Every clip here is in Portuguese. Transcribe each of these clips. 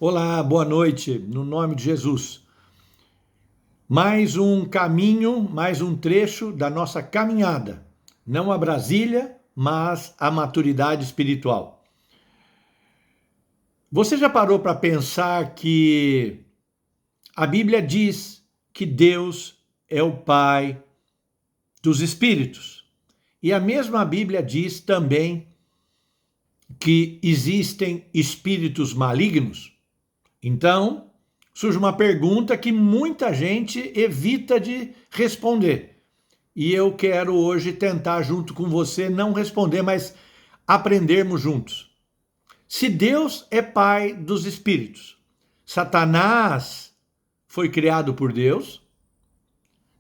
Olá, boa noite, no nome de Jesus. Mais um caminho, mais um trecho da nossa caminhada. Não a Brasília, mas a maturidade espiritual. Você já parou para pensar que a Bíblia diz que Deus é o Pai dos Espíritos? E a mesma Bíblia diz também que existem espíritos malignos? Então, surge uma pergunta que muita gente evita de responder. E eu quero hoje tentar, junto com você, não responder, mas aprendermos juntos. Se Deus é Pai dos espíritos, Satanás foi criado por Deus,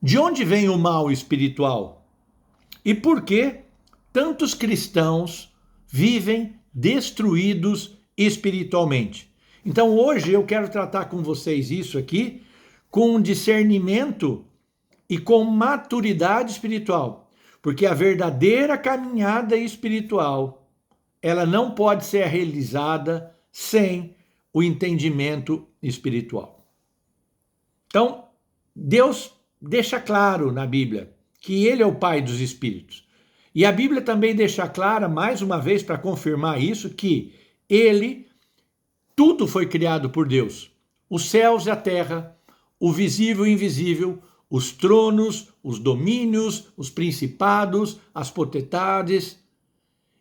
de onde vem o mal espiritual? E por que tantos cristãos vivem destruídos espiritualmente? Então hoje eu quero tratar com vocês isso aqui com discernimento e com maturidade espiritual, porque a verdadeira caminhada espiritual, ela não pode ser realizada sem o entendimento espiritual. Então, Deus deixa claro na Bíblia que ele é o Pai dos espíritos. E a Bíblia também deixa clara, mais uma vez, para confirmar isso, que tudo foi criado por Deus. Os céus e a terra, o visível e o invisível, os tronos, os domínios, os principados, as potestades.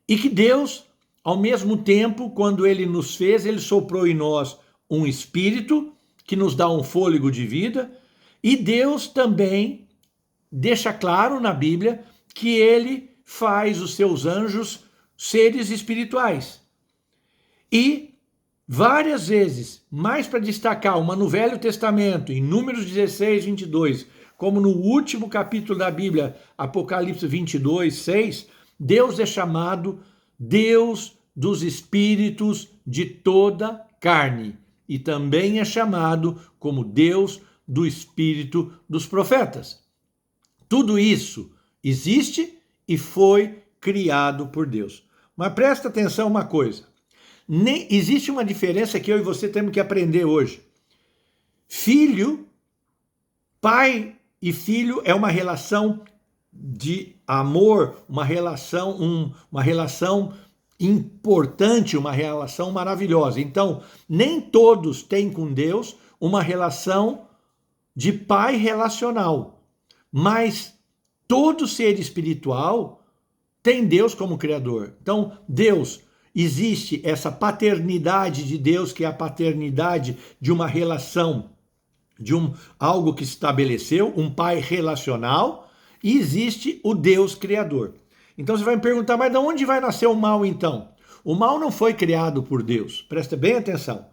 E que Deus, ao mesmo tempo, quando ele nos fez, ele soprou em nós um espírito que nos dá um fôlego de vida. E Deus também deixa claro na Bíblia que ele faz os seus anjos seres espirituais. E várias vezes, mais para destacar, uma no Velho Testamento, em Números 16, 22, como no último capítulo da Bíblia, Apocalipse 22, 6, Deus é chamado Deus dos espíritos de toda carne. E também é chamado como Deus do espírito dos profetas. Tudo isso existe e foi criado por Deus. Mas presta atenção uma coisa. Existe uma diferença que eu e você temos que aprender hoje. Filho, pai e filho é uma relação de amor, uma relação importante, uma relação maravilhosa. Então, nem todos têm com Deus uma relação de pai relacional, mas todo ser espiritual tem Deus como criador. Então, Deus, existe essa paternidade de Deus, que é a paternidade de uma relação, algo que se estabeleceu, um pai relacional, e existe o Deus criador. Então você vai me perguntar, mas de onde vai nascer o mal então? O mal não foi criado por Deus, presta bem atenção.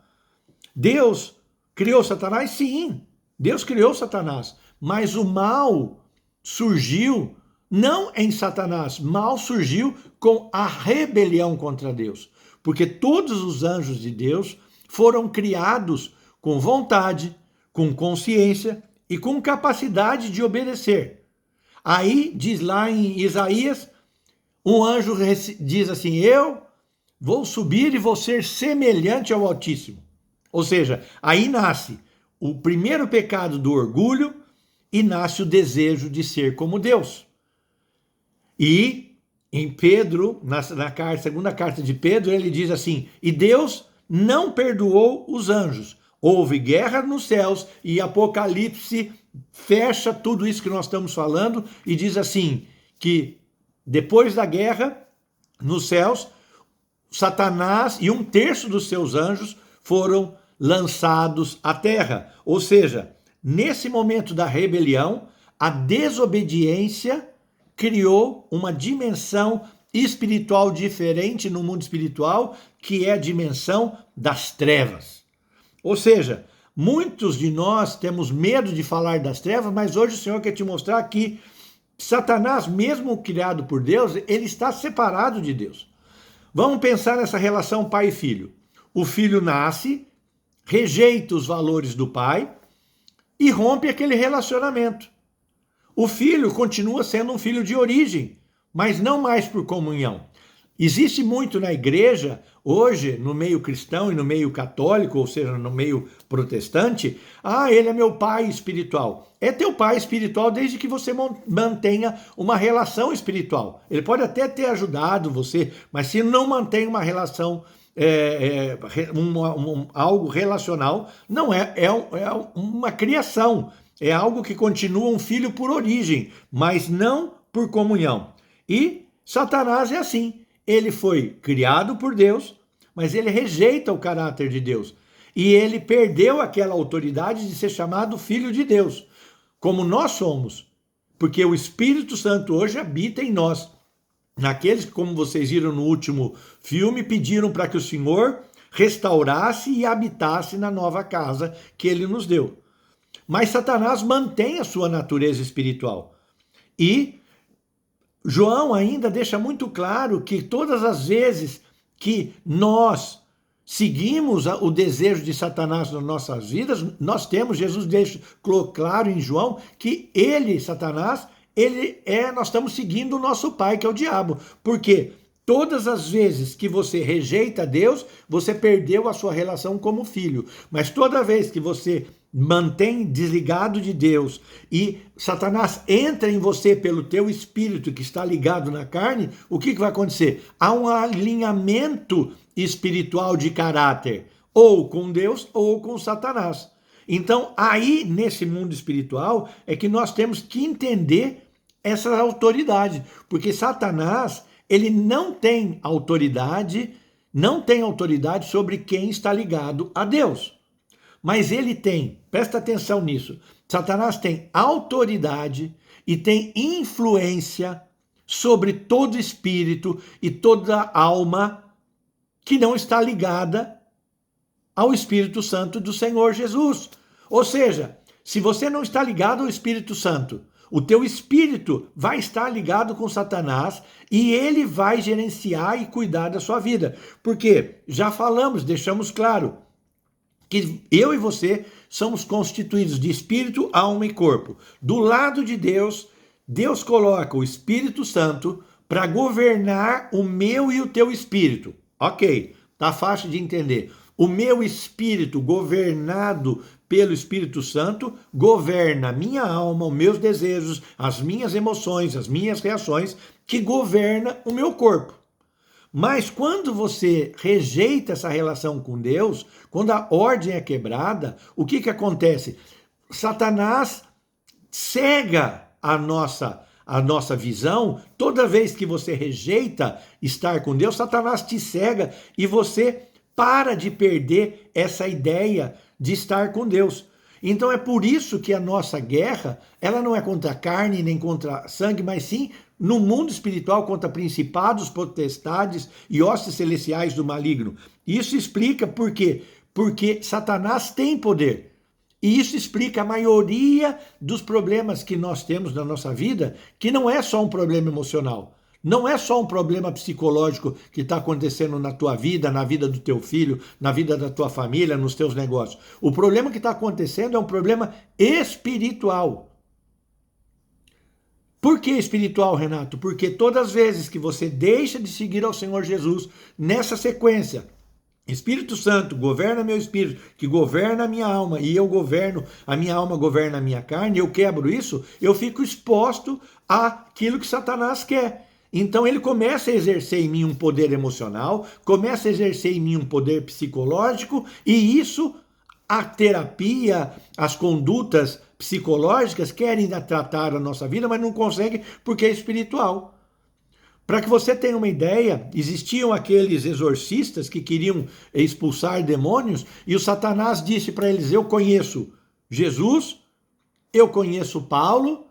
Deus criou Satanás? Sim, Deus criou Satanás, mas o mal surgiu não em Satanás, mal surgiu com a rebelião contra Deus, porque todos os anjos de Deus foram criados com vontade, com consciência e com capacidade de obedecer. Aí diz lá em Isaías, um anjo diz assim, eu vou subir e vou ser semelhante ao Altíssimo. Ou seja, aí nasce o primeiro pecado do orgulho e nasce o desejo de ser como Deus. E em Pedro, na segunda carta de Pedro, ele diz assim, e Deus não perdoou os anjos. Houve guerra nos céus e Apocalipse fecha tudo isso que nós estamos falando e diz assim, que depois da guerra nos céus, Satanás e 1/3 dos seus anjos foram lançados à terra. Ou seja, nesse momento da rebelião, a desobediência criou uma dimensão espiritual diferente no mundo espiritual, que é a dimensão das trevas. Ou seja, muitos de nós temos medo de falar das trevas, mas hoje o Senhor quer te mostrar que Satanás, mesmo criado por Deus, ele está separado de Deus. Vamos pensar nessa relação pai e filho. O filho nasce, rejeita os valores do pai e rompe aquele relacionamento. O filho continua sendo um filho de origem, mas não mais por comunhão. Existe muito na igreja, hoje, no meio cristão e no meio católico, ou seja, no meio protestante, ele é meu pai espiritual. É teu pai espiritual desde que você mantenha uma relação espiritual. Ele pode até ter ajudado você, mas se não mantém uma relação, algo relacional, não é uma criação. É algo que continua um filho por origem, mas não por comunhão. E Satanás é assim. Ele foi criado por Deus, mas ele rejeita o caráter de Deus. E ele perdeu aquela autoridade de ser chamado filho de Deus, como nós somos. Porque o Espírito Santo hoje habita em nós. Naqueles que, como vocês viram no último filme, pediram para que o Senhor restaurasse e habitasse na nova casa que ele nos deu. Mas Satanás mantém a sua natureza espiritual. E João ainda deixa muito claro que todas as vezes que nós seguimos o desejo de Satanás nas nossas vidas, Jesus deixa claro em João que ele, Satanás, nós estamos seguindo o nosso pai, que é o diabo. Por quê? Todas as vezes que você rejeita Deus, você perdeu a sua relação como filho. Mas toda vez que você mantém desligado de Deus e Satanás entra em você pelo teu espírito que está ligado na carne, o que vai acontecer? Há um alinhamento espiritual de caráter, ou com Deus ou com Satanás. Então, aí nesse mundo espiritual é que nós temos que entender essa autoridade, porque Satanás, ele não tem autoridade sobre quem está ligado a Deus. Mas ele tem, presta atenção nisso, Satanás tem autoridade e tem influência sobre todo espírito e toda alma que não está ligada ao Espírito Santo do Senhor Jesus. Ou seja, se você não está ligado ao Espírito Santo, o teu espírito vai estar ligado com Satanás e ele vai gerenciar e cuidar da sua vida. Porque já falamos, deixamos claro, que eu e você somos constituídos de espírito, alma e corpo. Do lado de Deus, Deus coloca o Espírito Santo para governar o meu e o teu espírito. Ok, tá fácil de entender. O meu espírito, governado pelo Espírito Santo, governa a minha alma, os meus desejos, as minhas emoções, as minhas reações, que governa o meu corpo. Mas quando você rejeita essa relação com Deus, quando a ordem é quebrada, o que acontece? Satanás cega a nossa visão. Toda vez que você rejeita estar com Deus, Satanás te cega e você para de perder essa ideia de estar com Deus. Então é por isso que a nossa guerra, ela não é contra a carne nem contra a sangue, mas sim no mundo espiritual contra principados, potestades e hostes celestiais do maligno. Isso explica por quê? Porque Satanás tem poder. E isso explica a maioria dos problemas que nós temos na nossa vida, que não é só um problema emocional. Não é só um problema psicológico que está acontecendo na tua vida, na vida do teu filho, na vida da tua família, nos teus negócios. O problema que está acontecendo é um problema espiritual. Por que espiritual, Renato? Porque todas as vezes que você deixa de seguir ao Senhor Jesus, nessa sequência, Espírito Santo governa meu espírito, que governa a minha alma, e eu governo, a minha alma governa a minha carne, eu quebro isso, eu fico exposto àquilo que Satanás quer. Então ele começa a exercer em mim um poder emocional, começa a exercer em mim um poder psicológico, e isso, a terapia, as condutas psicológicas querem tratar a nossa vida, mas não conseguem porque é espiritual. Para que você tenha uma ideia, existiam aqueles exorcistas que queriam expulsar demônios, e o Satanás disse para eles: eu conheço Jesus, eu conheço Paulo,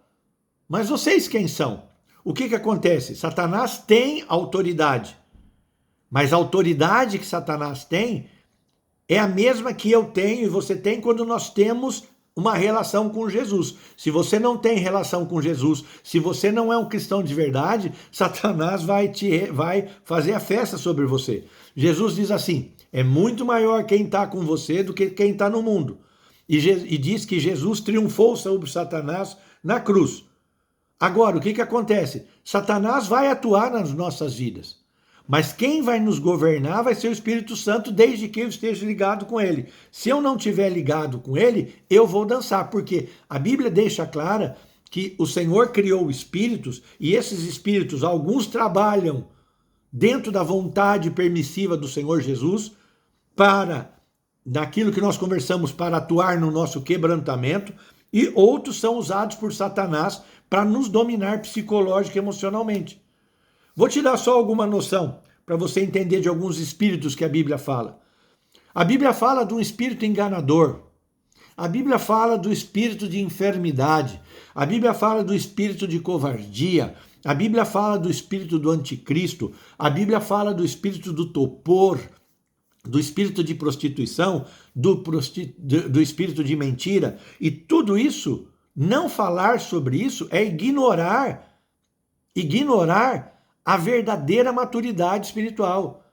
mas vocês quem são? O que acontece? Satanás tem autoridade, mas a autoridade que Satanás tem é a mesma que eu tenho e você tem quando nós temos uma relação com Jesus. Se você não tem relação com Jesus, se você não é um cristão de verdade, Satanás vai fazer a festa sobre você. Jesus diz assim: é muito maior quem está com você do que quem está no mundo. E diz que Jesus triunfou sobre Satanás na cruz. Agora, o que acontece? Satanás vai atuar nas nossas vidas. Mas quem vai nos governar vai ser o Espírito Santo, desde que eu esteja ligado com ele. Se eu não estiver ligado com ele, eu vou dançar, porque a Bíblia deixa clara que o Senhor criou espíritos, e esses espíritos, alguns trabalham dentro da vontade permissiva do Senhor Jesus, para, naquilo que nós conversamos, para atuar no nosso quebrantamento, e outros são usados por Satanás para nos dominar psicológica e emocionalmente. Vou te dar só alguma noção para você entender de alguns espíritos que a Bíblia fala. A Bíblia fala de um espírito enganador. A Bíblia fala do espírito de enfermidade. A Bíblia fala do espírito de covardia. A Bíblia fala do espírito do anticristo. A Bíblia fala do espírito do topor, do espírito de prostituição, do espírito de mentira. E tudo isso, não falar sobre isso é ignorar a verdadeira maturidade espiritual.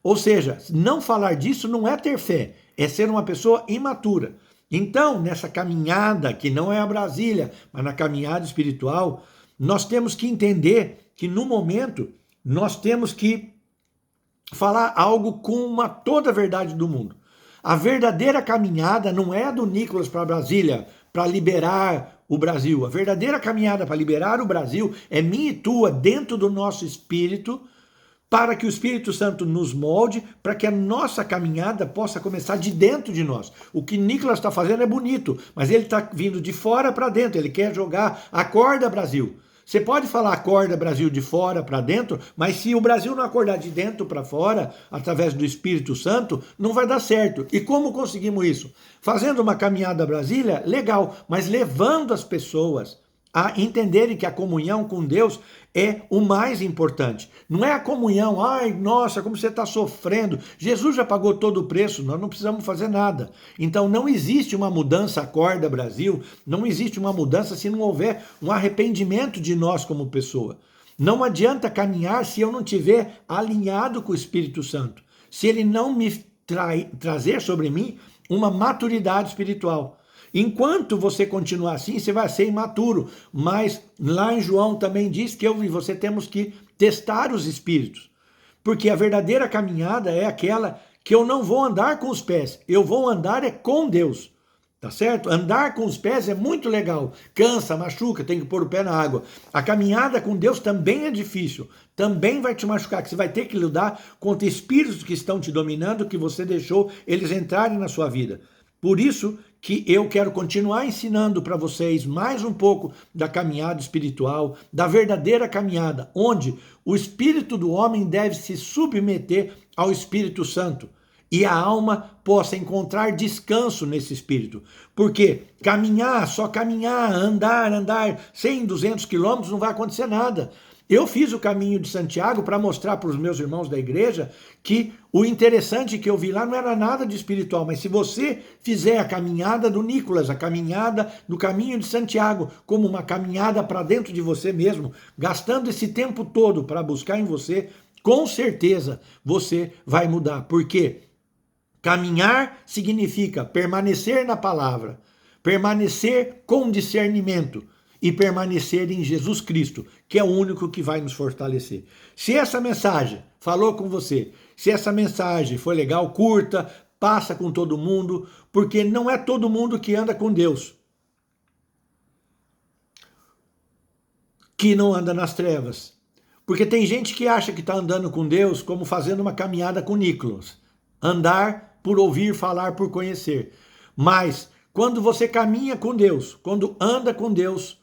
Ou seja, não falar disso não é ter fé, é ser uma pessoa imatura. Então, nessa caminhada, que não é a Brasília, mas na caminhada espiritual, nós temos que entender que no momento nós temos que falar algo com toda a verdade do mundo. A verdadeira caminhada não é a do Nicolas para Brasília, para liberar o Brasil. A verdadeira caminhada para liberar o Brasil é minha e tua dentro do nosso espírito, para que o Espírito Santo nos molde, para que a nossa caminhada possa começar de dentro de nós. O que Nicolas está fazendo é bonito, mas ele está vindo de fora para dentro, ele quer jogar Acorda Brasil. Você pode falar Acorda Brasil de fora para dentro, mas se o Brasil não acordar de dentro para fora, através do Espírito Santo, não vai dar certo. E como conseguimos isso? Fazendo uma caminhada a Brasília, legal, mas levando as pessoas a entenderem que a comunhão com Deus é o mais importante. Não é a comunhão, ai, nossa, como você está sofrendo. Jesus já pagou todo o preço, nós não precisamos fazer nada. Então não existe uma mudança Acorda Brasil, não existe uma mudança se não houver um arrependimento de nós como pessoa. Não adianta caminhar se eu não estiver alinhado com o Espírito Santo. Se ele não me trazer sobre mim uma maturidade espiritual. Enquanto você continuar assim, você vai ser imaturo. Mas lá em João também diz que eu e você temos que testar os espíritos. Porque a verdadeira caminhada é aquela que eu não vou andar com os pés. Eu vou andar com Deus. Tá certo? Andar com os pés é muito legal. Cansa, machuca, tem que pôr o pé na água. A caminhada com Deus também é difícil. Também vai te machucar, que você vai ter que lidar contra espíritos que estão te dominando, que você deixou eles entrarem na sua vida. Por isso que eu quero continuar ensinando para vocês mais um pouco da caminhada espiritual, da verdadeira caminhada, onde o espírito do homem deve se submeter ao Espírito Santo e a alma possa encontrar descanso nesse espírito. Porque caminhar, só caminhar, andar 100, 200 quilômetros não vai acontecer nada. Eu fiz o caminho de Santiago para mostrar para os meus irmãos da igreja que o interessante que eu vi lá não era nada de espiritual, mas se você fizer a caminhada do Nicolas, a caminhada do caminho de Santiago, como uma caminhada para dentro de você mesmo, gastando esse tempo todo para buscar em você, com certeza você vai mudar. Porque caminhar significa permanecer na palavra, permanecer com discernimento, e permanecer em Jesus Cristo, que é o único que vai nos fortalecer. Se essa mensagem falou com você, se essa mensagem foi legal, curta, passa com todo mundo, porque não é todo mundo que anda com Deus, que não anda nas trevas. Porque tem gente que acha que está andando com Deus como fazendo uma caminhada com Nicolas. Andar por ouvir, falar por conhecer. Mas quando você caminha com Deus, quando anda com Deus,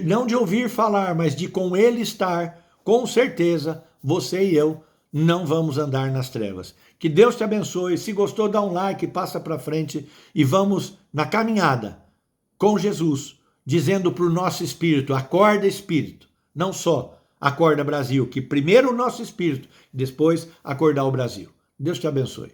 não de ouvir falar, mas de com ele estar, com certeza, você e eu não vamos andar nas trevas. Que Deus te abençoe. Se gostou, dá um like, passa para frente e vamos na caminhada com Jesus, dizendo para o nosso espírito, acorda espírito, não só acorda Brasil, que primeiro o nosso espírito, depois acordar o Brasil. Deus te abençoe.